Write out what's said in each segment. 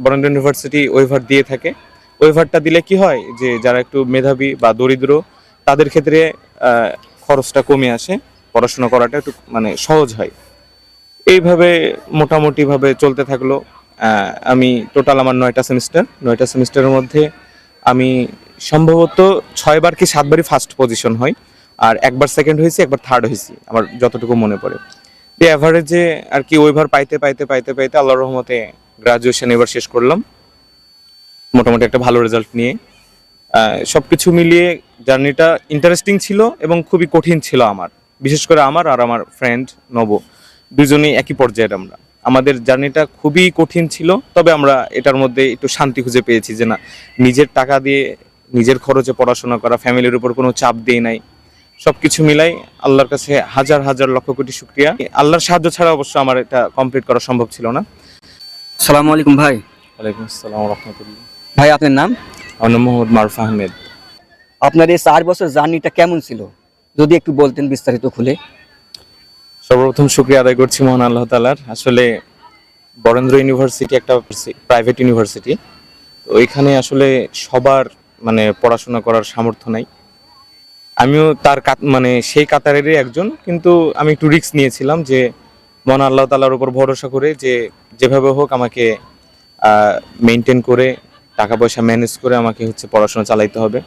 Barendra university waiver দিয়ে থাকে। ওয়েভারটা দিলে কি হয় যে যারা একটু মেধাবী বা দরিদ্র তাদের ক্ষেত্রে খরচটা কমে আসে, পড়াশোনা করাটা একটু মানে সহজ হয়। এইভাবে মোটামুটিভাবে চলতে থাকলো। আমি টোটাল আমার 9টা সেমিস্টারের মধ্যে আমি সম্ভবত 6বার কি 7বারই ফার্স্ট পজিশন হয়, আর একবার সেকেন্ড হয়েছি, একবার থার্ড হয়েছি আমার যতটুকু মনে পড়ে। এভারেজে আর কি ওইভার পাইতে পাইতে পাইতে পাইতে আল্লাহর রহমতে গ্রাজুয়েশন এবার শেষ করলাম মোটামুটি একটা ভালো রেজাল্ট নিয়ে। সবকিছু মিলিয়ে জার্নিটা ইন্টারেস্টিং ছিল এবং খুবই কঠিন ছিল আমার, বিশেষ করে আমার আর আমার ফ্রেন্ড নব, দুজনেই একই পর্যায়ের। আমাদের জার্নিটা খুবই কঠিন ছিল, তবে আমরা এটার মধ্যে একটু শান্তি খুঁজে পেয়েছি যে না, নিজের টাকা দিয়ে নিজের খরচে পড়াশোনা করা, ফ্যামিলির উপর কোনো চাপ দিয়ে নাই। সবকিছু মিলাই আল্লাহর কাছে হাজার হাজার লক্ষ কোটি শুকরিয়া। আল্লাহর সাহায্য ছাড়া অবশ্য আমার এটা কমপ্লিট করা সম্ভব ছিল না। আসসালামু আলাইকুম ভাই। ওয়ালাইকুম আসসালাম রহমতুল্লাহ। ভাই আপনার নাম? আমার নাম মোহাম্মদ মারুফ আহমেদ। আপনার এই 4 বছর জার্নিটা কেমন ছিল, যদি একটু বলতেন বিস্তারিত খুলে। সর্বপ্রথম শুকরিয়া আদায় করছি মহান আল্লাহ তাআলার। আসলে বরেন্দ্র ইউনিভার্সিটি একটা প্রাইভেট ইউনিভার্সিটি, তো ওইখানে আসলে সবার মানে পড়াশোনা করার সামর্থ্য নাই। আমিও তার মানে সেই কাতারেরই একজন, কিন্তু আমি একটু রিস্ক নিয়েছিলাম যে মহান আল্লাহ তাআলার উপর ভরসা করে যে যেভাবে হোক আমাকে মেনটেন করে টাকা পয়সা ম্যানেজ করে আমাকে হচ্ছে পড়াশোনা চালাইতে হবে।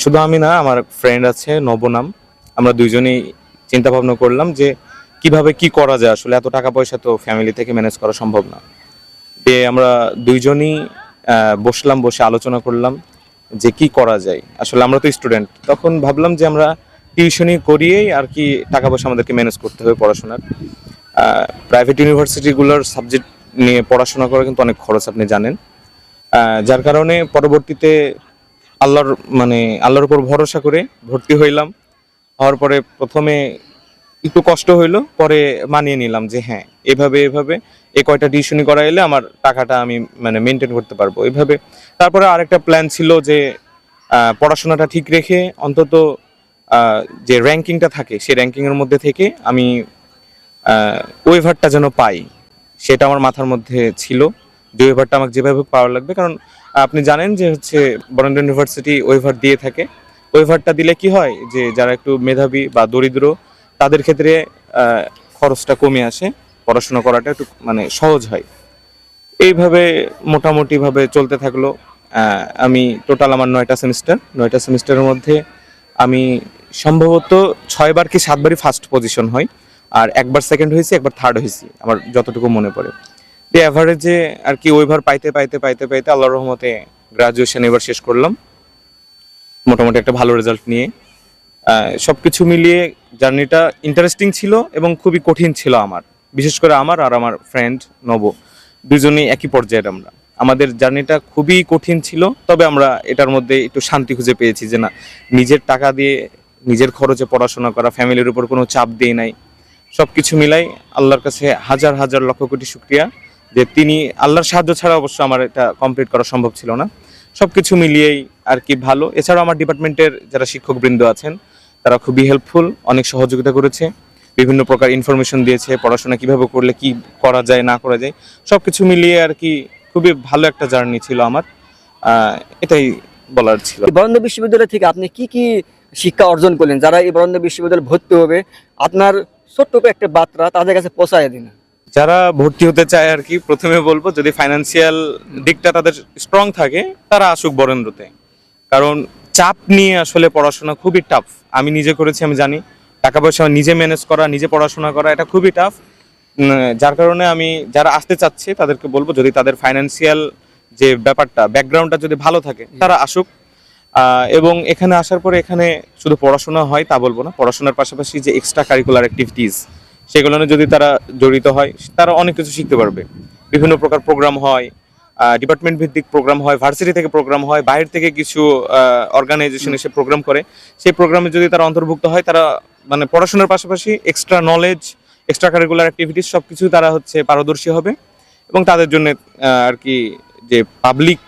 শুধু আমি না, আমার ফ্রেন্ড আছে নবনাম, আমরা দুইজনেই চিন্তা ভাবনা করলাম যে কিভাবে কি করা যায়। আসলে এত টাকা পয়সা তো ফ্যামিলি থেকে ম্যানেজ করা সম্ভব না। আমরা দুইজনই বসলাম, বসে আলোচনা করলাম যে কি করা যায়। আসলে আমরা তো স্টুডেন্ট, তখন ভাবলাম যে আমরা টিউশনি করিয়েই আর কি টাকা পয়সা আমাদেরকে ম্যানেজ করতে হবে পড়াশোনার। প্রাইভেট ইউনিভার্সিটিগুলোর সাবজেক্ট নিয়ে পড়াশোনা করা কিন্তু অনেক খরচ, আপনি জানেন। যার কারণে পরবর্তীতে আল্লাহর উপর ভরসা করে ভর্তি হইলাম। হওয়ার পরে প্রথমে একটু কষ্ট হইলো, পরে মানিয়ে নিলাম যে হ্যাঁ, এভাবে এভাবে কয়টা টিউশনি করাইলে আমার টাকাটা আমি মানে মেনটেন করতে পারবো এইভাবে। তারপরে আরেকটা প্ল্যান ছিল যে পড়াশোনাটা ঠিক রেখে অন্তত যে র্যাঙ্কিংটা থাকে সেই র্যাঙ্কিংয়ের মধ্যে থেকে আমি ওয়েভারটা যেন পাই, সেটা আমার মাথার মধ্যে ছিল যে ওয়েভারটা আমাকে যেভাবে পাওয়ার লাগবে। কারণ আপনি জানেন যে হচ্ছে বরেন্দ্র ইউনিভার্সিটি ওয়েভার দিয়ে থাকে। ওয়েভারটা দিলে কি হয় যে যারা একটু মেধাবী বা দরিদ্র তাদের ক্ষেত্রে খরচটা কমে আসে, পড়াশোনা করাটা একটু মানে সহজ হয়। এইভাবে মোটামুটিভাবে চলতে থাকলো। আমি টোটাল আমার 9টা সেমিস্টারের মধ্যে আমি সম্ভবত 6বার কি 7বারই ফার্স্ট পজিশন হয়, আর একবার সেকেন্ড হয়েছি, একবার থার্ড হয়েছি আমার যতটুকু মনে পড়ে। এভারেজে আর কি ওইভার পাইতে পাইতে পাইতে পাইতে আল্লাহর রহমতে গ্রাজুয়েশন এবার শেষ করলাম মোটামুটি একটা ভালো রেজাল্ট নিয়ে। সবকিছু মিলিয়ে জার্নিটা ইন্টারেস্টিং ছিল এবং খুবই কঠিন ছিল আমার, বিশেষ করে আমার আর আমার ফ্রেন্ড নব, দুজনেই একই পর্যায়ের। আমাদের জার্নিটা খুবই কঠিন ছিল, তবে আমরা এটার মধ্যে একটু শান্তি খুঁজে পেয়েছি যে না, নিজের টাকা দিয়ে নিজের খরচে পড়াশোনা করা, ফ্যামিলির উপর কোনো চাপ দিয়ে নাই। সবকিছু মিলাই আল্লাহর কাছে হাজার হাজার লক্ষ কোটি শুকরিয়া যে তিনি, আল্লাহর সাহায্য ছাড়া অবশ্য আমার এটা কমপ্লিট করা সম্ভব ছিল না। সবকিছু মিলিয়েই আর কি ভালো। এছাড়াও আমার ডিপার্টমেন্টের যারা শিক্ষকবৃন্দ আছেন তারা খুবই হেল্পফুল, অনেক সহযোগিতা করেছে, বিভিন্ন প্রকার ইনফরমেশন দিয়েছে, পড়াশোনা কিভাবে করলে কি করা যায় না করা যায়। সবকিছু মিলিয়ে আর কি খুবই ভালো একটা জার্নি ছিল আমার। এটাই বলার ছিল। বরেন্দ্র বিশ্ববিদ্যালয় থেকে আপনি কি কি শিক্ষা অর্জন করলেন? যারা এই বরেন্দ্র বিশ্ববিদ্যালয়ে ভর্তি হবে, আপনার ছোট্ট একটা বার্তা তাদের কাছে পৌঁছায় দিন। যারা ভর্তি হতে চায় আর কি, প্রথমে বলবো যদি ফাইন্যান্সিয়াল দিকটা তাদের স্ট্রং থাকে তারা আসুক বরেন্দ্রতে। কারণ চাপ নিয়ে আসলে পড়াশোনা খুবই টাফ। আমি নিজে করেছি, আমি জানি টাকা পয়সা নিজে ম্যানেজ করা, নিজে পড়াশোনা করা এটা খুবই টাফ। যার কারণে আমি যারা আসতে চাচ্ছে তাদেরকে বলবো যদি তাদের ফাইন্যান্সিয়াল যে ব্যাপারটা, ব্যাকগ্রাউন্ডটা যদি ভালো থাকে তারা আসুক। এবং এখানে আসার পরে এখানে শুধু পড়াশোনা হয় তা বলবো না, পড়াশোনার পাশাপাশি যে এক্সট্রা কারিকুলার অ্যাক্টিভিটিস সেগুলো যদি তারা জড়িত হয় তারা অনেক কিছু শিখতে পারবে। বিভিন্ন প্রকার প্রোগ্রাম হয়, ডিপার্টমেন্ট ভিত্তিক প্রোগ্রাম হয়, ভার্সিটি থেকে প্রোগ্রাম হয়, বাইরে থেকে কিছু অর্গানাইজেশন এসে প্রোগ্রাম করে। সেই প্রোগ্রামে যদি তারা অন্তর্ভুক্ত হয়, তারা মানে পড়াশোনার পাশাপাশি extra knowledge, extra curricular activities সবকিছু তারা হচ্ছে পারদর্শী হবে। এবং তাদের জন্য আর কি যে পাবলিক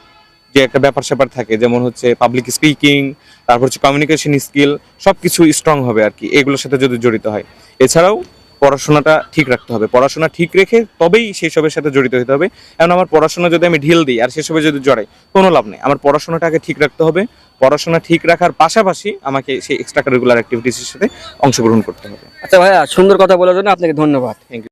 যে একটা ব্যাপার স্যাপার থাকে, যেমন হচ্ছে পাবলিক স্পিকিং, তারপর হচ্ছে কমিউনিকেশন স্কিল, সবকিছু স্ট্রং হবে আর কি এগুলোর সাথে যদি জড়িত হয়। এছাড়াও পড়াশোনাটা ঠিক রাখতে হবে, পড়াশোনা ঠিক রেখে তবেই সেসবের সাথে জড়িত হতে হবে। এখন আমার পড়াশোনা যদি আমি ঢিল দিই আর সেসবে যদি জড়াই, কোনো লাভ নেই। আমার পড়াশোনাটাকে ঠিক রাখতে হবে, পড়াশোনা ঠিক রাখার পাশাপাশি আমাকে সেই এক্সট্রা কারিকুলার অ্যাক্টিভিটিসের সাথে অংশগ্রহণ করতে হবে। আচ্ছা ভাইয়া, সুন্দর কথা বলার জন্য আপনাকে ধন্যবাদ। Thank you.